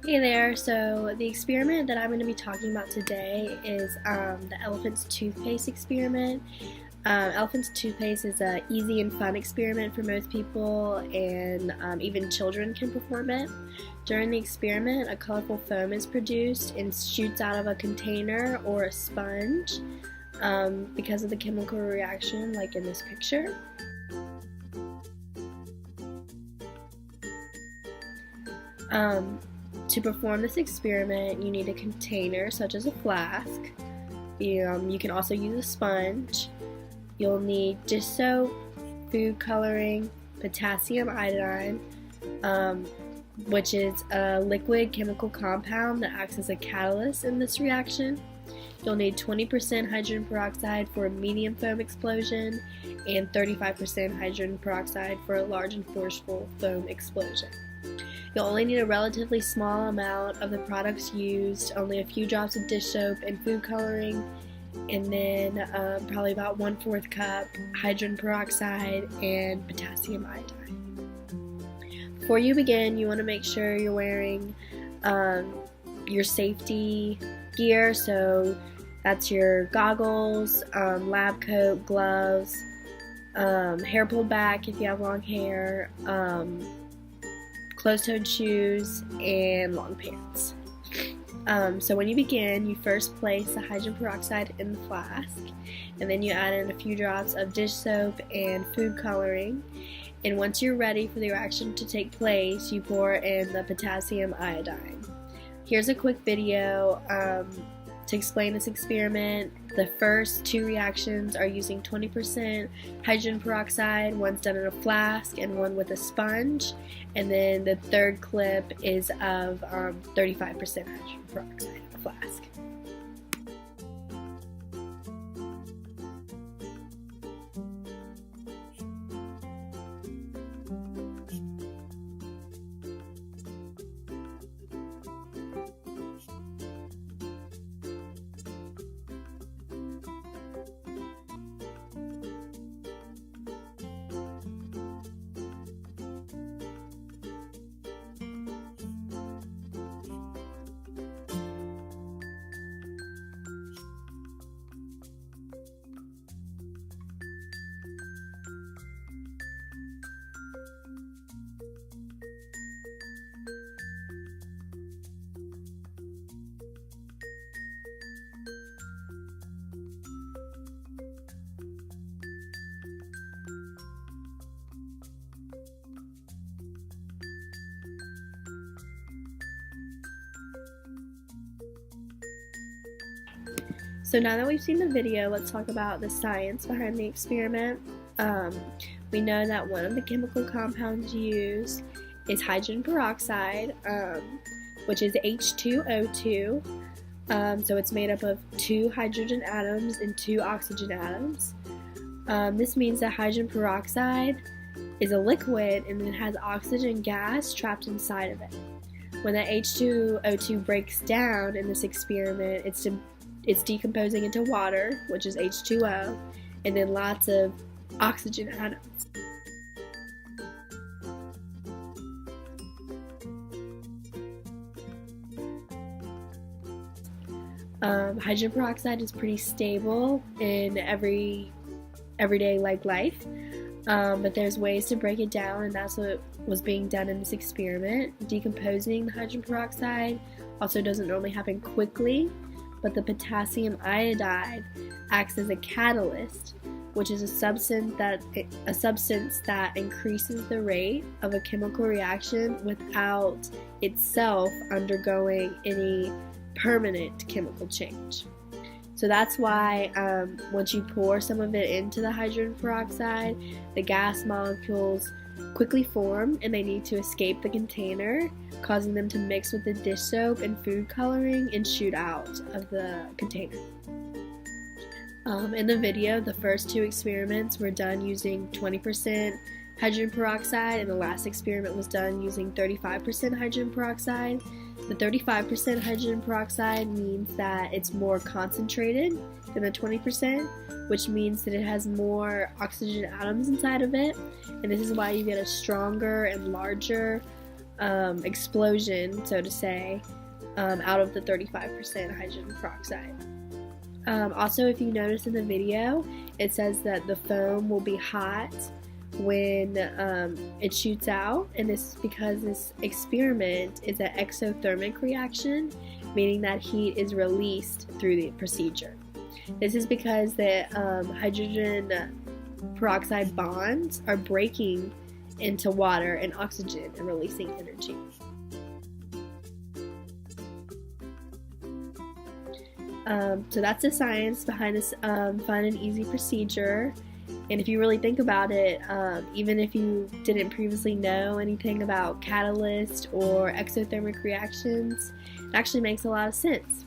Hey there, so the experiment that I'm going to be talking about today is the elephant's toothpaste experiment. Elephant's toothpaste is an easy and fun experiment for most people, and even children can perform it. During the experiment, a colorful foam is produced and shoots out of a container or a sponge because of the chemical reaction like in this picture. To perform this experiment, you need a container such as a flask. You can also use a sponge. You'll need dish soap, food coloring, potassium iodine, which is a liquid chemical compound that acts as a catalyst in this reaction. You'll need 20% hydrogen peroxide for a medium foam explosion and 35% hydrogen peroxide for a large and forceful foam explosion. You'll only need a relatively small amount of the products used, only a few drops of dish soap and food coloring, and then probably about 1/4 cup hydrogen peroxide and potassium iodine. Before you begin, you want to make sure you're wearing your safety gear, so that's your goggles, lab coat, gloves, hair pulled back if you have long hair, closed-toed shoes, and long pants. So when you begin, you first place the hydrogen peroxide in the flask, and then you add in a few drops of dish soap and food coloring, and once you're ready for the reaction to take place, you pour in the potassium iodine. Here's a quick video to explain this experiment. The first two reactions are using 20% hydrogen peroxide, one's done in a flask and one with a sponge, and then the third clip is of 35% hydrogen peroxide in a flask. So now that we've seen the video, let's talk about the science behind the experiment. We know that one of the chemical compounds used is hydrogen peroxide, which is H2O2. So it's made up of 2 hydrogen atoms and 2 oxygen atoms. This means that hydrogen peroxide is a liquid and it has oxygen gas trapped inside of it. When that H2O2 breaks down in this experiment, it's decomposing into water, which is H2O, and then lots of oxygen atoms. Hydrogen peroxide is pretty stable in everyday life, but there's ways to break it down, and that's what was being done in this experiment. Decomposing the hydrogen peroxide also doesn't normally happen quickly, but the potassium iodide acts as a catalyst, which is a substance that increases the rate of a chemical reaction without itself undergoing any permanent chemical change. So that's why once you pour some of it into the hydrogen peroxide, the gas molecules quickly form and they need to escape the container, causing them to mix with the dish soap and food coloring and shoot out of the container. In the video, the first 2 experiments were done using 20% hydrogen peroxide, and the last experiment was done using 35% hydrogen peroxide. The 35% hydrogen peroxide means that it's more concentrated than the 20%, which means that it has more oxygen atoms inside of it, and this is why you get a stronger and larger explosion, so to say, out of the 35% hydrogen peroxide. Also, if you notice in the video, it says that the foam will be hot when it shoots out, and this is because this experiment is an exothermic reaction, meaning that heat is released through the procedure. This is because the hydrogen peroxide bonds are breaking into water and oxygen and releasing energy. So that's the science behind this fun and easy procedure. And if you really think about it, even if you didn't previously know anything about catalyst or exothermic reactions, it actually makes a lot of sense.